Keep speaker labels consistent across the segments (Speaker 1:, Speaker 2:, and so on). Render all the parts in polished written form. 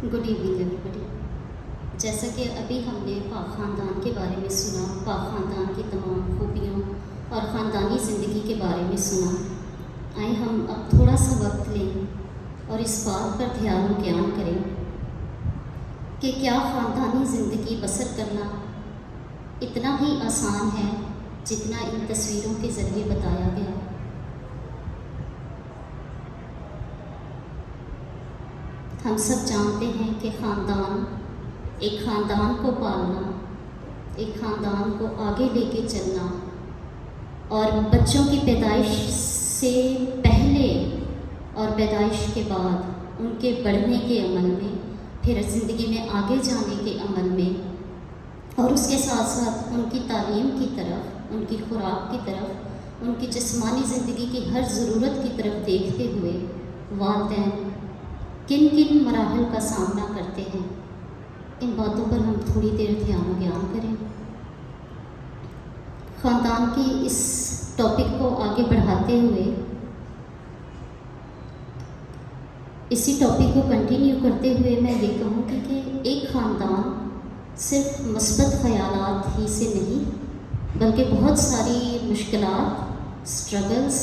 Speaker 1: Good evening every بڈی. جیسا کہ ابھی ہم نے پاک خاندان کے بارے میں سنا، پاک خاندان کی تمام خوبیوں اور خاندانی زندگی کے بارے میں سنا، آئے ہم اب تھوڑا سا وقت لیں اور اس بات پر دھیان و گیان کریں کہ کیا خاندانی زندگی بسر کرنا اتنا ہی آسان ہے جتنا ان تصویروں کے ذریعے بتایا گیا. ہم سب جانتے ہیں کہ ایک خاندان کو پالنا، ایک خاندان کو آگے لے کے چلنا اور بچوں کی پیدائش سے پہلے اور پیدائش کے بعد ان کے بڑھنے کے عمل میں، پھر زندگی میں آگے جانے کے عمل میں، اور اس کے ساتھ ساتھ ان کی تعلیم کی طرف، ان کی خوراک کی طرف، ان کی جسمانی زندگی کی ہر ضرورت کی طرف دیکھتے ہوئے والدین کن کن مراحل کا سامنا کرتے ہیں، ان باتوں پر ہم تھوڑی دیر دھیان و گیان کریں. خاندان کی اس ٹاپک کو آگے بڑھاتے ہوئے، اسی ٹاپک کو کنٹینیو کرتے ہوئے میں یہ کہوں کہ ایک خاندان صرف مثبت خیالات ہی سے نہیں بلکہ بہت ساری مشکلات، سٹرگلز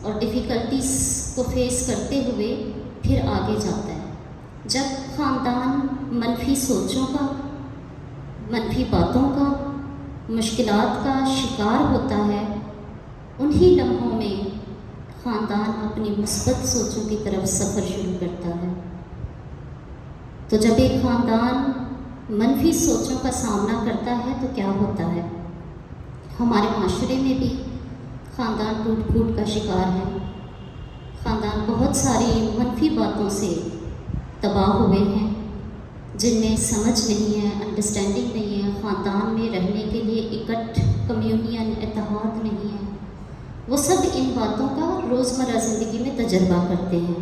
Speaker 1: اور ڈیفیکلٹیز کو فیس کرتے ہوئے پھر آگے جاتا ہے. جب خاندان منفی سوچوں کا، منفی باتوں کا، مشکلات کا شکار ہوتا ہے، انہی لمحوں میں خاندان اپنی مثبت سوچوں کی طرف سفر شروع کرتا ہے. تو جب ایک خاندان منفی سوچوں کا سامنا کرتا ہے تو کیا ہوتا ہے؟ ہمارے معاشرے میں بھی خاندان ٹوٹ پھوٹ کا شکار ہے. خاندان بہت ساری منفی باتوں سے تباہ ہوئے ہیں، جن میں سمجھ نہیں ہے، انڈرسٹینڈنگ نہیں ہے، خاندان میں رہنے کے لیے اکٹھ، کمیونین، اتحاد نہیں ہے. وہ سب ان باتوں کا روزمرہ زندگی میں تجربہ کرتے ہیں.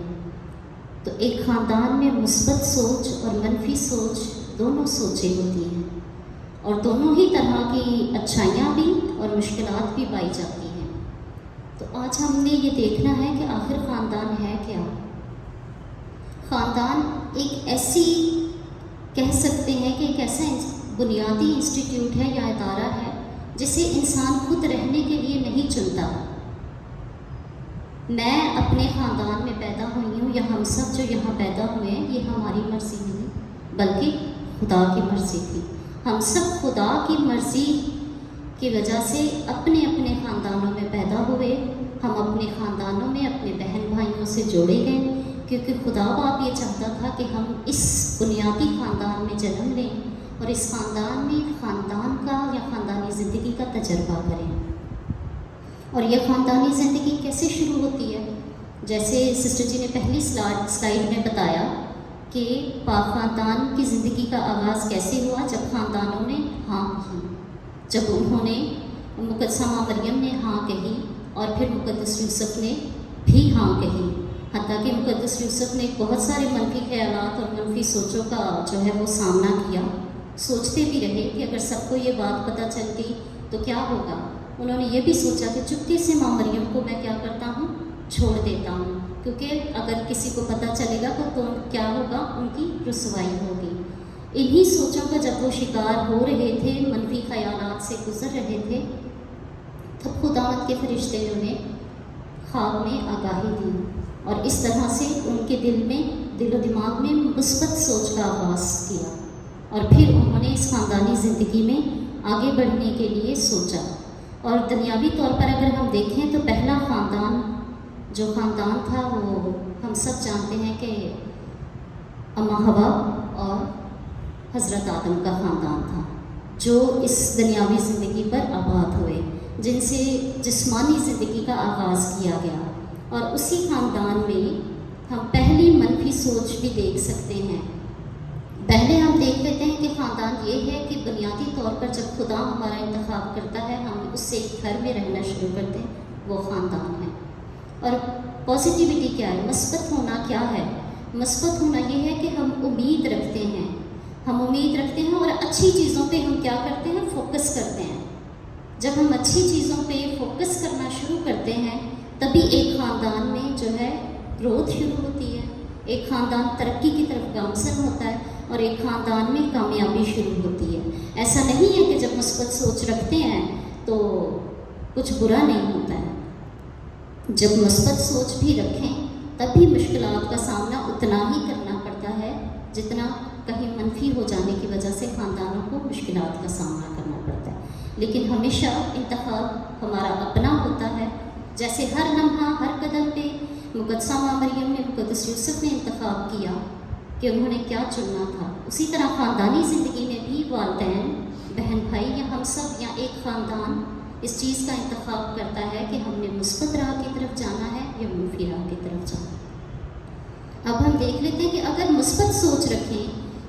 Speaker 1: تو ایک خاندان میں مثبت سوچ اور منفی سوچ دونوں سوچیں ہوتی ہیں، اور دونوں ہی طرح کی اچھائیاں بھی اور مشکلات بھی پائی جاتی ہیں. تو آج ہم نے یہ دیکھنا ہے کہ آخر خاندان ہے کیا. خاندان ایک ایسی، کہہ سکتے ہیں کہ ایک ایسا بنیادی انسٹیٹیوٹ ہے یا ادارہ ہے جسے انسان خود رہنے کے لیے نہیں چنتا. میں اپنے خاندان میں پیدا ہوئی ہوں، یا ہم سب جو یہاں پیدا ہوئے ہیں، یہ ہماری مرضی نہیں بلکہ خدا کی مرضی تھی. ہم سب خدا کی مرضی کی وجہ سے اپنے اپنے خاندانوں میں پیدا ہوئے. ہم اپنے خاندانوں میں اپنے بہن بھائیوں سے جوڑے گئے، کیونکہ خدا باپ یہ چاہتا تھا کہ ہم اس بنیادی خاندان میں جنم لیں اور اس خاندان میں خاندان کا یا خاندانی زندگی کا تجربہ کریں. اور یہ خاندانی زندگی کیسے شروع ہوتی ہے؟ جیسے سسٹر جی نے پہلی سلائیڈ میں بتایا کہ پاک خاندان کی زندگی کا آغاز کیسے ہوا، جب خاندانوں نے ہاں کی، جب انہوں نے، مقدسہ ماں مریم نے ہاں کہی اور پھر مقدس یوسف نے بھی ہاں کہی. حتیٰ کہ مقدس یوسف نے بہت سارے منفی خیالات اور منفی سوچوں کا جو ہے وہ سامنا کیا. سوچتے بھی رہے کہ اگر سب کو یہ بات پتہ چل گئی تو کیا ہوگا. انہوں نے یہ بھی سوچا کہ چپکے سے ماں مریم کو میں کیا کرتا ہوں، چھوڑ دیتا ہوں، کیونکہ اگر کسی کو پتہ چلے گا تو کیا ہوگا، ان کی رسوائی ہوگی. انہی سوچوں کا جب وہ شکار ہو رہے تھے، منفی خیالات سے گزر رہے تھے، تب خداوند کے فرشتے نے انہیں خواب میں آگاہی دی اور اس طرح سے ان کے دل و دماغ میں مثبت سوچ کا آغاز کیا. اور پھر انہوں نے اس خاندانی زندگی میں آگے بڑھنے کے لیے سوچا. اور دنیاوی طور پر اگر ہم دیکھیں تو پہلا خاندان جو خاندان تھا وہ ہم سب جانتے ہیں کہ اماں حوا اور حضرت آدم کا خاندان تھا، جو اس دنیاوی زندگی پر آباد ہوئے، جن سے جسمانی زندگی کا آغاز کیا گیا. اور اسی خاندان میں ہم پہلی منفی سوچ بھی دیکھ سکتے ہیں. پہلے ہم دیکھ لیتے ہیں کہ خاندان یہ ہے کہ بنیادی طور پر جب خدا ہمارا انتخاب کرتا ہے، ہم اس سے ایک گھر میں رہنا شروع کرتے ہیں، وہ خاندان ہے. اور پازیٹیوٹی کیا ہے، مثبت ہونا کیا ہے؟ مثبت ہونا یہ ہے کہ ہم امید رکھتے ہیں، ہم امید رکھتے ہیں اور اچھی چیزوں پہ ہم کیا کرتے ہیں، فوکس کرتے ہیں. جب ہم اچھی چیزوں پہ فوکس کرنا شروع کرتے ہیں تبھی ایک خاندان میں جو ہے گروتھ شروع ہوتی ہے، ایک خاندان ترقی کی طرف گامزن ہوتا ہے. اور ایک خاندان میں کامیابی شروع ہوتی ہے۔ ایسا نہیں ہے کہ جب مثبت سوچ رکھتے ہیں تو کچھ برا نہیں ہوتا ہے۔ جب مثبت سوچ بھی رکھیں تب بھی مشکلات کا سامنا اتنا ہی کرنا پڑتا ہے جتنا کہیں منفی ہو جانے کی وجہ سے خاندانوں کو مشکلات کا سامنا کرنا پڑتا ہے۔ لیکن ہمیشہ انتخاب ہمارا اپنا ہوتا ہے، جیسے ہر لمحہ ہر قدم پہ مقدسہ ماں مریم نے، مقدس یوسف نے انتخاب کیا کہ انہوں نے کیا چننا تھا، اسی طرح خاندانی زندگی میں بھی والدین، بہن بھائی یا ہم سب یا ایک خاندان اس چیز کا انتخاب کرتا ہے کہ ہم نے مثبت راہ کی طرف جانا ہے یا منفی راہ کی طرف جانا ہے۔ اب ہم دیکھ لیتے ہیں کہ اگر مثبت سوچ رکھیں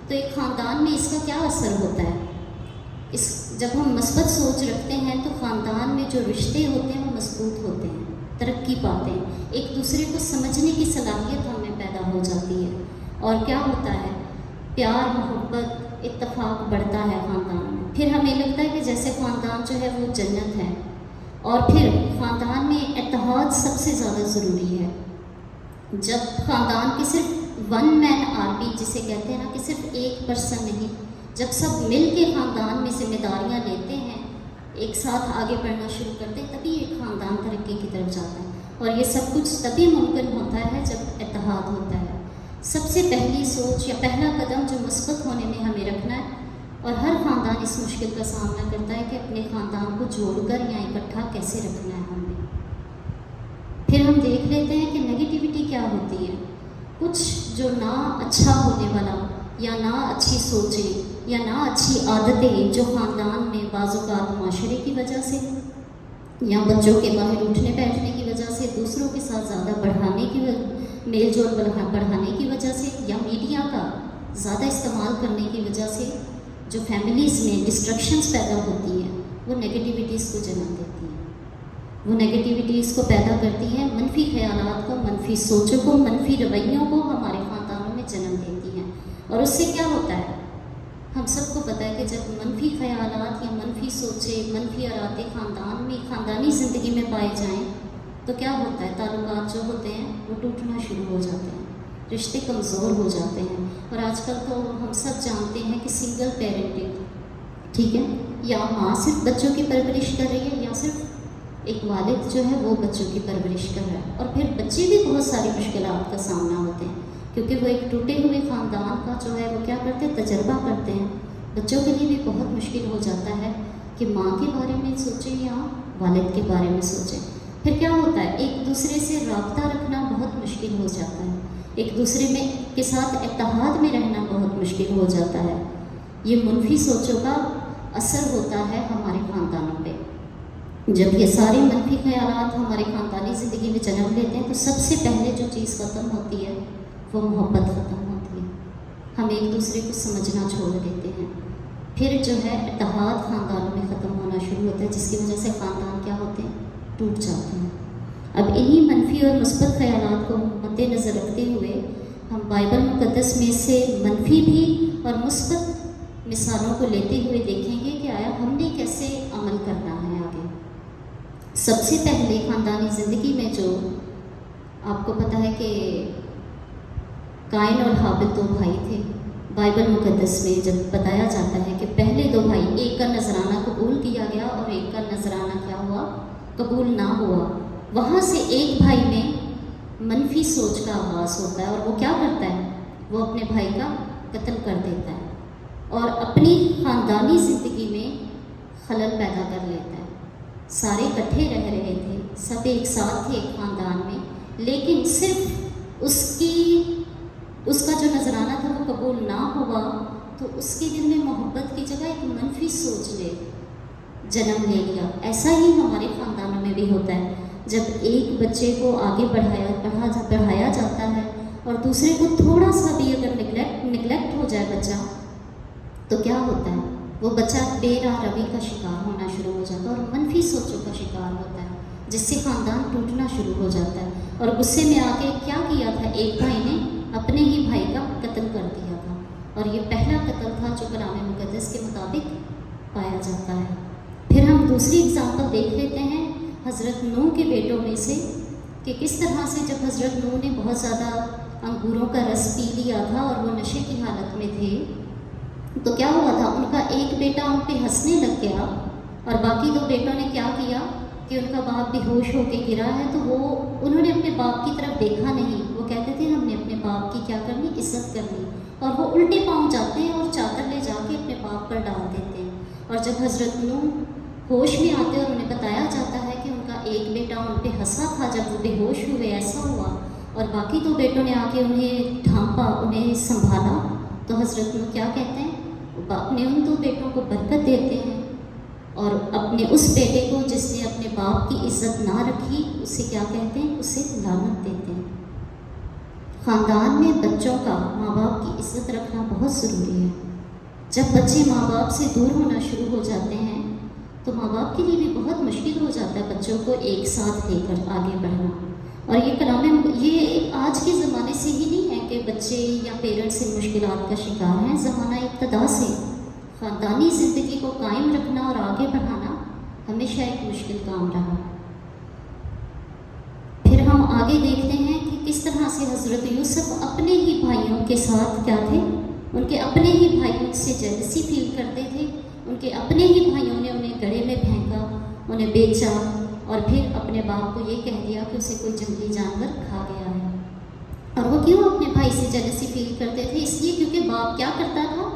Speaker 1: تو ایک خاندان میں اس کا کیا اثر ہوتا ہے۔ جب ہم مثبت سوچ رکھتے ہیں تو خاندان میں جو رشتے ہوتے ہیں وہ مضبوط ہوتے ہیں، ترقی پاتے ہیں، ایک دوسرے کو سمجھنے کی صلاحیت ہم میں پیدا ہو جاتی ہے، اور کیا ہوتا ہے، پیار، محبت، اتفاق بڑھتا ہے خاندان میں۔ پھر ہمیں لگتا ہے کہ جیسے خاندان جو ہے وہ جنت ہے، اور پھر خاندان میں اتحاد سب سے زیادہ ضروری ہے۔ جب خاندان کی صرف ون مین آرمی جسے کہتے ہیں نا، کہ صرف ایک پرسن نہیں، جب سب مل کے خاندان میں ذمہ داریاں لیتے ہیں، ایک ساتھ آگے بڑھنا شروع کرتے ہیں، تبھی ایک خاندان ترقی کی طرف جاتا ہے۔ اور یہ سب کچھ تبھی ممکن ہوتا ہے جب اتحاد ہوتا ہے۔ سب سے پہلی سوچ یا پہلا قدم جو مثبت ہونے میں ہمیں رکھنا ہے، اور ہر خاندان اس مشکل کا سامنا کرتا ہے کہ اپنے خاندان کو جوڑ کر یا اکٹھا کیسے رکھنا ہے ہمیں۔ پھر ہم دیکھ لیتے ہیں کہ نگیٹیوٹی کیا ہوتی ہے۔ کچھ جو نہ اچھا ہونے والا یا نہ اچھی سوچیں یا نہ اچھی عادتیں جو خاندان میں بعض اوقات معاشرے کی وجہ سے یا بچوں کے باہر اٹھنے بیٹھنے کی وجہ سے، دوسروں کے ساتھ زیادہ بڑھانے کی میل جول بڑھانے کی وجہ سے، یا میڈیا کا زیادہ استعمال کرنے کی وجہ سے جو فیملیز میں ڈسٹرکشنز پیدا ہوتی ہیں، وہ نگیٹیوٹیز کو جنم دیتی ہیں، وہ نگیٹیوٹیز کو پیدا کرتی ہیں، منفی خیالات کو، منفی سوچوں کو، منفی رویوں کو ہمارے خاندانوں میں جنم دیتی ہیں۔ اور اس سے کیا ہوتا ہے، ہم سب کو پتہ ہے کہ جب منفی خیالات یا منفی سوچیں، منفی ارادے خاندان میں، خاندانی زندگی میں پائے جائیں تو کیا ہوتا ہے، تعلقات جو ہوتے ہیں وہ ٹوٹنا شروع ہو جاتے ہیں، رشتے کمزور ہو جاتے ہیں۔ اور آج کل تو ہم سب جانتے ہیں کہ سنگل پیرنٹنگ، ٹھیک ہے، یا ماں صرف بچوں کی پرورش کر رہی ہے، یا صرف ایک والد جو ہے وہ بچوں کی پرورش کر رہا ہے، اور پھر بچے بھی بہت ساری مشکلات کا سامنا ہوتے ہیں، کیونکہ وہ ایک ٹوٹے ہوئے خاندان کا جو ہے وہ کیا کرتے ہیں، تجربہ کرتے ہیں۔ بچوں کے لیے بھی بہت مشکل ہو جاتا ہے کہ ماں کے بارے میں سوچیں یا والد کے بارے میں سوچیں۔ پھر کیا ہوتا ہے، ایک دوسرے سے رابطہ رکھنا بہت مشکل ہو جاتا ہے، ایک دوسرے میں کے ساتھ اتحاد میں رہنا بہت مشکل ہو جاتا ہے۔ یہ منفی سوچوں کا اثر ہوتا ہے ہمارے خاندانوں پہ۔ جب یہ سارے منفی خیالات ہمارے خاندانی زندگی میں جنم لیتے ہیں تو سب سے پہلے جو چیز ختم ہوتی ہے وہ محبت ختم ہوتی ہے، ہم ایک دوسرے کو سمجھنا چھوڑ دیتے ہیں۔ پھر جو ہے اتحاد خاندانوں میں ختم ہونا شروع ہوتا ہے، جس کی وجہ سے خاندان کیا ہوتے ہیں، ٹوٹ جاتے ہیں۔ اب انہی منفی اور مثبت خیالات کو مد نظر رکھتے ہوئے ہم بائبل مقدس میں سے منفی بھی اور مثبت مثالوں کو لیتے ہوئے دیکھیں گے کہ آیا ہم نے کیسے عمل کرنا ہے آگے۔ سب سے پہلے خاندانی زندگی میں جو آپ کو پتہ ہے کہ قائن اور حابل دو بھائی تھے، بائبل مقدس میں جب بتایا جاتا ہے کہ پہلے دو بھائی، ایک کا نذرانہ قبول کیا گیا اور ایک کا نذرانہ کیا ہوا، قبول نہ ہوا، وہاں سے ایک بھائی میں منفی سوچ کا آغاز ہوتا ہے، اور وہ کیا کرتا ہے، وہ اپنے بھائی کا قتل کر دیتا ہے اور اپنی خاندانی زندگی میں خلل پیدا کر لیتا ہے۔ سارے اکٹھے رہ رہے تھے، سب ایک ساتھ تھے ایک خاندان میں، لیکن صرف اس کا جو نذرانہ تھا وہ قبول نہ ہوا، تو اس کے دل میں محبت کی جگہ ایک منفی سوچ نے جنم لے لیا۔ ایسا ہی ہمارے خاندانوں میں بھی ہوتا ہے، جب ایک بچے کو آگے بڑھایا جاتا ہے اور دوسرے کو تھوڑا سا بھی اگر نگلیکٹ ہو جائے بچہ، تو کیا ہوتا ہے، وہ بچہ بے راہ روی کا شکار ہونا شروع ہو جاتا ہے اور منفی سوچوں کا شکار ہوتا ہے، جس سے خاندان ٹوٹنا شروع ہو جاتا ہے۔ اور غصے میں آ کے کیا کیا تھا، ایک بھائی نے اپنے ہی بھائی کا قتل کر دیا تھا، اور یہ پہلا قتل تھا جو کلام مقدس کے مطابق پایا جاتا ہے۔ پھر ہم دوسری اگزامپل دیکھ لیتے ہیں حضرت نوح کے بیٹوں میں سے، کہ کس طرح سے جب حضرت نوح نے بہت زیادہ انگوروں کا رس پی لیا تھا اور وہ نشے کی حالت میں تھے، تو کیا ہوا تھا، ان کا ایک بیٹا ان پہ ہنسنے لگ گیا اور باقی دو بیٹوں نے کیا کیا کہ ان کا باپ بے ہوش ہو کے گرا ہے تو انہوں نے اپنے باپ کی طرف دیکھا نہیں. وہ کہتے تھے ہم نے اپنے باپ کی کیا کرنی، عزت کرنی، اور وہ الٹے پاؤں جاتے ہیں اور چادر لے جا کے اپنے باپ پر ڈال دیتے ہیں. اور جب حضرت نوح ہوش میں آتے اور انہیں بتایا جاتا ہے کہ ان کا ایک بیٹا ان پہ ہنسا تھا جب وہ بے ہوش ہوئے، ایسا ہوا، اور باقی دو بیٹوں نے آ کے انہیں ڈھانپا، انہیں سنبھالا، تو حضرت نوح کیا کہتے ہیں، اپنے ان دو بیٹوں کو برکت دیتے ہیں اور اپنے اس بیٹے کو جس نے اپنے باپ کی عزت نہ رکھی اسے کیا کہتے ہیں، اسے لعنت دیتے ہیں. خاندان میں بچوں کا ماں باپ کی عزت رکھنا بہت ضروری ہے. جب بچے ماں باپ سے دور ہونا شروع ہو جاتے ہیں تو ماں باپ کے لیے بھی بہت مشکل ہو جاتا ہے بچوں کو ایک ساتھ لے کر آگے بڑھنا. اور یہ آج کے زمانے سے ہی نہیں ہے کہ بچے یا پیرنٹس ان مشکلات کا شکار ہیں. زمانہ ابتدا سے خاندانی زندگی کو قائم رکھنا اور آگے بڑھانا ہمیشہ ایک مشکل کام رہا. پھر ہم آگے دیکھتے ہیں کہ کس طرح سے حضرت یوسف اپنے ہی بھائیوں کے ساتھ کیا تھے، ان کے اپنے ہی بھائیوں سے جیلسی فیل کرتے تھے. ان کے اپنے ہی بھائیوں نے انہیں گڑھے میں پھینکا، انہیں بیچا اور پھر اپنے باپ کو یہ کہہ دیا کہ اسے کوئی جنگلی جانور کھا گیا ہے. اور وہ کیوں اپنے بھائی سے جیلسی فیل کرتے تھے؟ اس لیے کیونکہ باپ کیا کرتا تھا،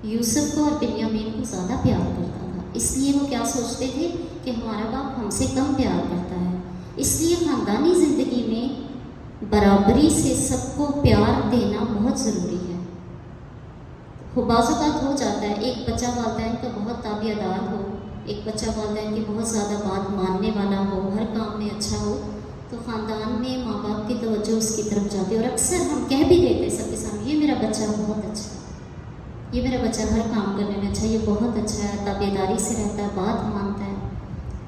Speaker 1: یوسف کو اور بنیامین کو زیادہ پیار کرتا تھا. اس لیے وہ کیا سوچتے تھے کہ ہمارا باپ ہم سے کم پیار کرتا ہے. اس لیے خاندانی زندگی میں برابری سے سب کو پیار دینا بہت ضروری ہے. بعض اوقات ہو جاتا ہے ایک بچہ والدین کا بہت تابع دار ہو، ایک بچہ والدین کی بہت زیادہ بات ماننے والا ہو، ہر کام میں اچھا ہو، تو خاندان میں ماں باپ کی توجہ اس کی طرف جاتی ہے. اور اکثر ہم کہہ بھی دیتے سب کے سامنے، یہ میرا بچہ بہت اچھا ہے، یہ میرا بچہ ہر کام کرنے میں اچھا ہے، یہ بہت اچھا ہے، تابع داری سے رہتا ہے، بات مانتا ہے.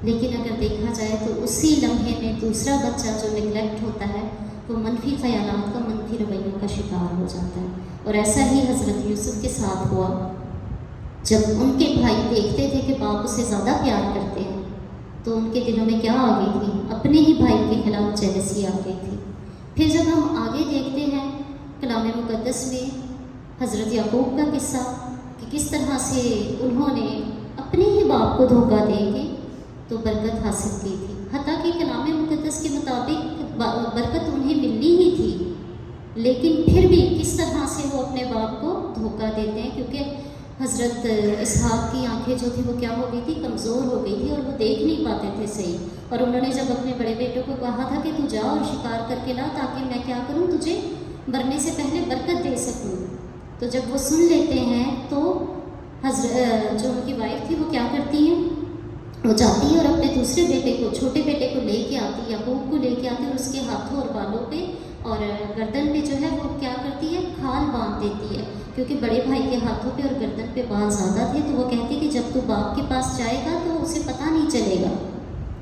Speaker 1: لیکن اگر دیکھا جائے تو اسی لمحے میں دوسرا بچہ جو نگلیکٹ ہوتا ہے وہ منفی خیالات کا، منفی رویوں کا شکار ہو جاتا ہے. اور ایسا ہی حضرت یوسف کے ساتھ ہوا. جب ان کے بھائی دیکھتے تھے کہ باپ اسے زیادہ پیار کرتے ہیں تو ان کے دلوں میں کیا آ گئی تھی، اپنے ہی بھائی کے خلاف جیلسی آ گئی تھی. پھر جب ہم آگے دیکھتے ہیں کلام مقدس میں حضرت یعقوب کا قصہ کہ کس طرح سے انہوں نے اپنے ہی باپ کو دھوکہ دے کے تو برکت حاصل کی تھی. حتیٰ کہ کلام مقدس کے مطابق برکت انہیں ملنی ہی تھی، لیکن پھر بھی کس طرح سے وہ اپنے باپ کو دھوکہ دیتے ہیں، کیونکہ حضرت اسحاق کی آنکھیں جو تھی وہ کیا ہو گئی تھی، کمزور ہو گئی تھی اور وہ دیکھ نہیں پاتے تھے صحیح. اور انہوں نے جب اپنے بڑے بیٹوں کو کہا تھا کہ تو جا اور شکار کر کے لا تاکہ میں کیا کروں، تجھے مرنے سے پہلے برکت دے سکوں، تو جب وہ سن لیتے ہیں تو حضرت جو ان کی وائف تھی وہ کیا کرتی ہیں، وہ جاتی ہے اور اپنے دوسرے بیٹے کو، چھوٹے بیٹے کو لے کے آتی، یعقوب کو لے کے آتی اور اس کے ہاتھوں اور بالوں پہ اور گردن پہ جو ہے وہ کیا کرتی ہے، کھال باندھ دیتی ہے، کیونکہ بڑے بھائی کے ہاتھوں پہ اور گردن پہ بال زیادہ تھے. تو وہ کہتی کہ جب تو باپ کے پاس جائے گا تو اسے پتہ نہیں چلے گا.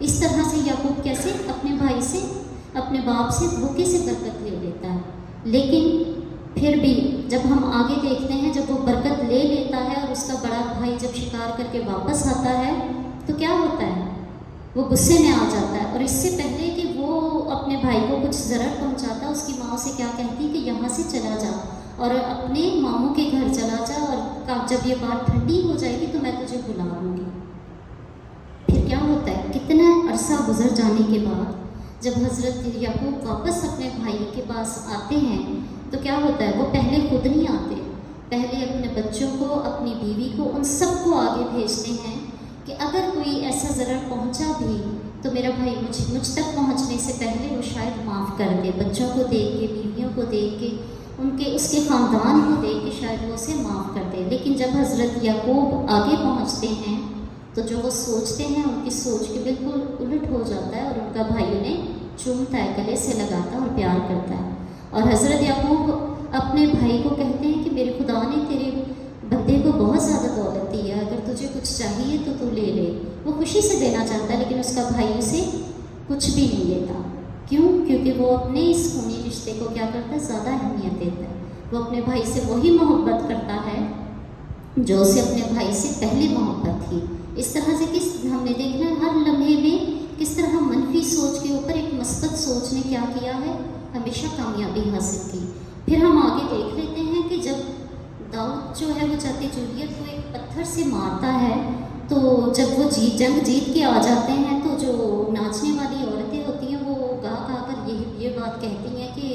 Speaker 1: اس طرح سے یعقوب کیسے اپنے بھائی سے، اپنے باپ سے دھوکے سے برکت لے لیتا ہے. لیکن پھر بھی جب ہم آگے دیکھتے ہیں جب وہ برکت لے لیتا ہے اور اس کا بڑا بھائی جب شکار کر کے واپس آتا ہے تو کیا ہوتا ہے، وہ غصے میں آ جاتا ہے. اور اس سے پہلے کہ وہ اپنے بھائی کو کچھ ضرر پہنچاتا، اس کی ماں سے کیا کہتی کہ یہاں سے چلا جا اور اپنے ماموں کے گھر چلا جا، اور جب یہ بات ٹھنڈی ہو جائے گی تو میں تجھے بلا لوں گی. پھر کیا ہوتا ہے، کتنا عرصہ گزر جانے کے بعد جب حضرت یعقوب واپس اپنے بھائی کے پاس آتے ہیں تو کیا ہوتا ہے، وہ پہلے خود نہیں آتے، پہلے اپنے بچوں کو، اپنی بیوی کو، ان سب کو آگے بھیجتے ہیں کہ اگر کوئی ایسا ضرر پہنچا بھی تو میرا بھائی مجھ تک پہنچنے سے پہلے وہ شاید معاف کر دے. بچوں کو دیکھ کے، بیویوں کو دیکھ کے، اس کے خاندان کو دیکھ کے شاید وہ اسے معاف کر دے. لیکن جب حضرت یعقوب آگے پہنچتے ہیں تو جو وہ سوچتے ہیں ان کی سوچ کے بالکل الٹ ہو جاتا ہے، اور ان کا بھائی انہیں چومتا ہے، گلے سے لگاتا ہے اور پیار کرتا ہے. اور حضرت یعقوب اپنے بھائی کو کہتے ہیں کہ میرے خدا نے تیرے بندے کو بہت زیادہ دولت دی ہے، اگر تجھے کچھ چاہیے تو تو لے لے. وہ خوشی سے دینا چاہتا ہے لیکن اس کا بھائی اسے کچھ بھی نہیں دیتا. کیوں؟ کیونکہ وہ اپنے اس خونی رشتے کو کیا کرتا ہے، زیادہ اہمیت دیتا ہے. وہ اپنے بھائی سے وہی محبت کرتا ہے جو اسے اپنے بھائی سے پہلے محبت تھی. اس طرح سے ہم نے دیکھنا ہر لمحے میں کس طرح منفی سوچ کے اوپر ایک مثبت سوچ نے کیا کیا ہے، ہمیشہ کامیابی حاصل کی۔ پھر ہم آگے دیکھ لیتے ہیں کہ جب داؤد جو ہے وہ چاہتے جولیت کو ایک پتھر سے مارتا ہے، تو جب وہ جنگ جیت کے آ جاتے ہیں تو جو ناچنے والی عورتیں ہوتی ہیں وہ گا گا کر یہ بات کہتی ہیں کہ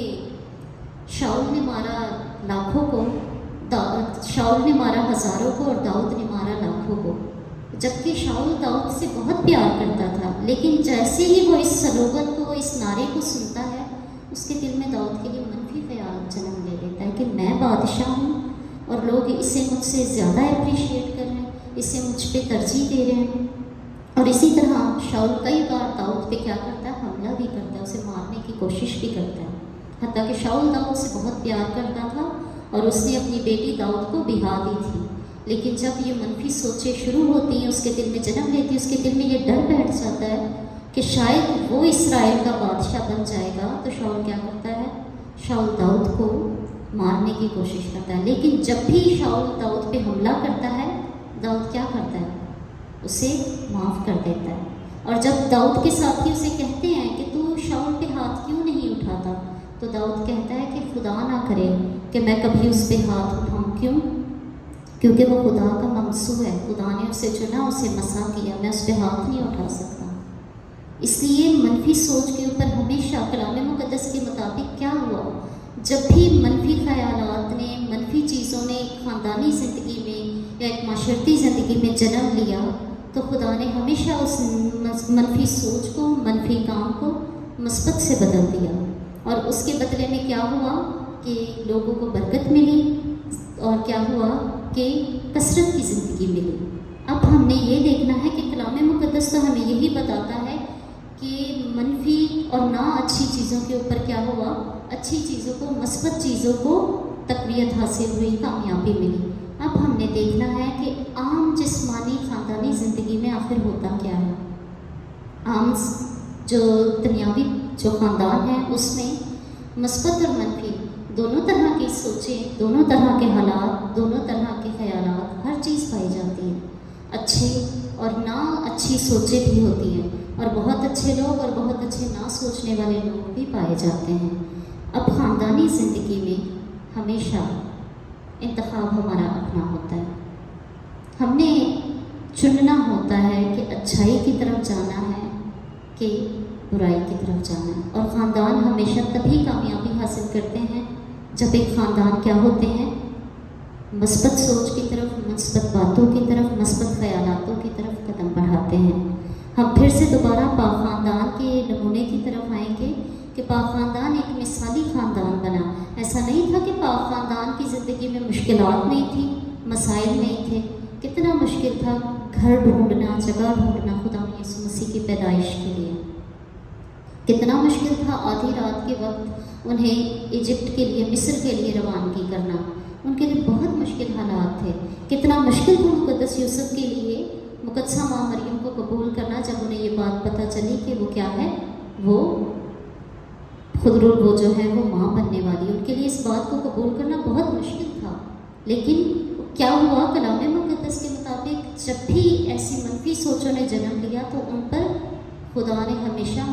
Speaker 1: شاؤل نے مارا لاکھوں کو، شاؤل نے مارا ہزاروں کو اور داؤد نے مارا لاکھوں کو، جبکہ شاؤل داؤد سے بہت پیار کرتا تھا۔ لیکن جیسے ہی وہ اس سلوگن کو، اس نعرے کو سنتا ہے، اس کے دل میں داؤد کے لیے منفی خیال جنم لے لیتا ہے کہ میں بادشاہ ہوں اور لوگ اسے مجھ سے زیادہ اپریشیٹ کر رہے ہیں، اسے مجھ پہ ترجیح دے رہے ہیں۔ اور اسی طرح شاؤل کئی بار داؤد پہ کیا کرتا ہے، حملہ بھی کرتا ہے، اسے مارنے کی کوشش بھی کرتا ہے، حتیٰ کہ شاؤل داؤد سے بہت پیار کرتا تھا اور اس نے اپنی بیٹی داؤد کو بہا دی تھی۔ لیکن جب یہ منفی سوچیں شروع ہوتی ہیں، اس کے دل میں جنم لیتی ہے، اس کے دل میں یہ ڈر بیٹھ جاتا ہے کہ شاید وہ اسرائیل کا بادشاہ بن جائے گا، تو شاؤل کیا کرتا ہے، شاؤل داؤد کو مارنے کی کوشش کرتا ہے۔ لیکن جب بھی شاؤل داؤد پہ حملہ کرتا ہے، داؤد کیا کرتا ہے، اسے معاف کر دیتا ہے۔ اور جب داؤد کے ساتھی اسے کہتے ہیں کہ تو شاؤل پہ ہاتھ کیوں نہیں اٹھاتا، تو داؤد کہتا ہے کہ خدا نہ کرے کہ میں کبھی اس پہ ہاتھ اٹھاؤں، کیوں؟ کیونکہ وہ خدا کا ممسوح ہے، خدا نے اسے چنا، اسے مسا کیا، میں اس پہ ہاتھ نہیں اٹھا سکتا۔ اس لیے منفی سوچ کے اوپر ہمیشہ کلام مقدس کے مطابق کیا ہوا، جب بھی منفی خیالات نے، منفی چیزوں نے ایک خاندانی زندگی میں یا ایک معاشرتی زندگی میں جنم لیا، تو خدا نے ہمیشہ اس منفی سوچ کو، منفی کام کو مثبت سے بدل دیا، اور اس کے بدلے میں کیا ہوا کہ لوگوں کو برکت ملی، اور کیا ہوا کہ کثرت کی زندگی ملی۔ اب ہم نے یہ دیکھنا ہے کہ کلام مقدس تو ہمیں یہی بتاتا ہے کہ منفی اور نا اچھی چیزوں کے اوپر کیا ہوا، اچھی چیزوں کو، مثبت چیزوں کو تقویت حاصل ہوئی، کامیابی ملی۔ اب ہم نے دیکھنا ہے کہ عام جسمانی خاندانی زندگی میں آخر ہوتا کیا ہے۔ عام جو دنیاوی جو خاندان ہے اس میں مثبت اور منفی دونوں طرح کی سوچیں، دونوں طرح کے حالات، دونوں طرح کے خیالات، ہر چیز پائی جاتی ہے۔ اچھے اور نا اچھی سوچیں بھی ہوتی ہیں، اور بہت اچھے لوگ اور بہت اچھے نا سوچنے والے لوگ بھی پائے جاتے ہیں۔ اب خاندانی زندگی میں ہمیشہ انتخاب ہمارا اپنا ہوتا ہے، ہم نے چننا ہوتا ہے کہ اچھائی کی طرف جانا ہے کہ برائی کی طرف جانا ہے۔ اور خاندان ہمیشہ تبھی کامیابی حاصل کرتے ہیں جب ایک خاندان کیا ہوتے ہیں، مثبت سوچ کی طرف، مثبت باتوں کی طرف، مثبت خیالاتوں کی طرف قدم بڑھاتے ہیں۔ ہم پھر سے دوبارہ پاک خاندان کے نمونے کی طرف آئیں گے کہ پاک خاندان ایک مثالی خاندان بنا۔ ایسا نہیں تھا کہ پاک خاندان کی زندگی میں مشکلات نہیں تھیں، مسائل نہیں تھے، کتنا مشکل تھا گھر ڈھونڈنا، جگہ ڈھونڈنا خدا یسوع مسیح کی پیدائش کے لیے، کتنا مشکل تھا آدھی رات کے وقت انہیں ایجپٹ کے لیے، مصر کے لیے روانگی کرنا، ان کے لیے بہت مشکل حالات تھے۔ کتنا مشکل تھا مقدس یوسف کے لیے مقدسہ ماں مریم کو قبول کرنا، جب انہیں یہ بات پتہ چلی کہ وہ کیا ہے، وہ وہ جو ہے وہ ماں بننے والی، ان کے لیے اس بات کو قبول کرنا بہت مشکل تھا۔ لیکن کیا ہوا، کلام مقدس کے مطابق جب بھی ایسی منفی سوچوں نے جنم لیا تو ان پر خدا نے ہمیشہ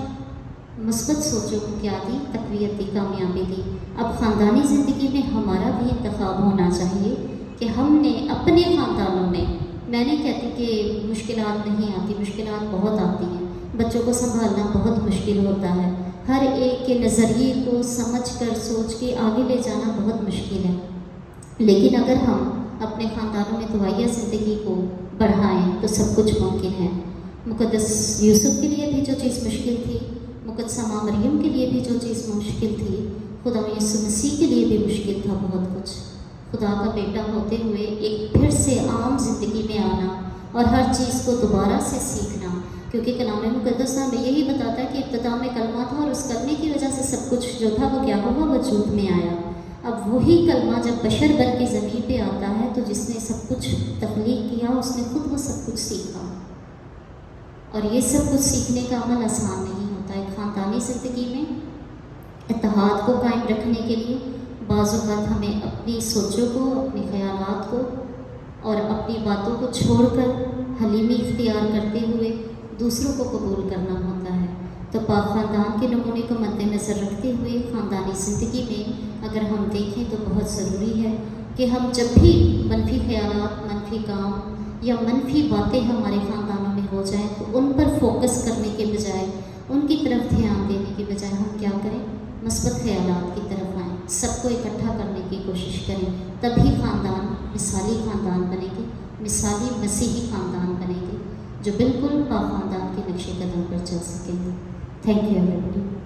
Speaker 1: مثبت سوچوں کو کیا دی، تقویت دی، کامیابی دی۔ اب خاندانی زندگی میں ہمارا بھی انتخاب ہونا چاہیے کہ ہم نے اپنے خاندانوں میں، میں نہیں کہتی کہ مشکلات نہیں آتی، مشکلات بہت آتی ہیں، بچوں کو سنبھالنا بہت مشکل ہوتا ہے، ہر ایک کے نظریے کو سمجھ کر سوچ کے آگے لے جانا بہت مشکل ہے۔ لیکن اگر ہم اپنے خاندانوں میں دعائیہ زندگی کو بڑھائیں تو سب کچھ ممکن ہے۔ مقدس یوسف کے لیے بھی جو چیز مشکل تھی، مقدسہ ماں مریم کے لیے بھی جو چیز مشکل تھی، خدا یسوع مسیح کے لیے بھی مشکل تھا بہت کچھ۔ خدا کا بیٹا ہوتے ہوئے ایک پھر سے عام زندگی میں آنا اور ہر چیز کو دوبارہ سے سیکھنا، کیونکہ کلام مقدس ہمیں یہی بتاتا ہے کہ ابتدا میں کلمہ تھا اور اس کلمے کی وجہ سے سب کچھ جو تھا وہ کیا ہوا، وجود میں آیا۔ اب وہی کلمہ جب بشر بن کے زمین پہ آتا ہے تو جس نے سب کچھ تخلیق کیا اس نے خود وہ سب کچھ سیکھا، اور یہ سب کچھ سیکھنے کا عمل آسان نہیں ہوتا۔ ایک خاندانی زندگی میں اتحاد کو قائم رکھنے کے لیے بعض اوقات ہمیں اپنی سوچوں کو، اپنے خیالات کو اور اپنی باتوں کو چھوڑ کر حلیمی اختیار کرتے ہوئے دوسروں کو قبول کرنا ہوتا ہے۔ تو پاک خاندان کے نمونے کو مد نظر رکھتے ہوئے خاندانی زندگی میں اگر ہم دیکھیں تو بہت ضروری ہے کہ ہم جب بھی منفی خیالات، منفی کام یا منفی باتیں ہمارے خاندانوں میں ہو جائیں تو ان پر فوکس کرنے کے بجائے، ان کی طرف دھیان دینے کے بجائے ہم کیا کریں؟ مثبت خیالات کی طرف آئیں، سب کو اکٹھا کرنے کی کوشش کریں، تبھی خاندان مثالی خاندان بنے گی، مثالی مسیحی خاندان بنے گی جو بالکل پاک خاندان کے نقش قدم پر چل سکیں گے۔ تھینک یو ایوری بڈی۔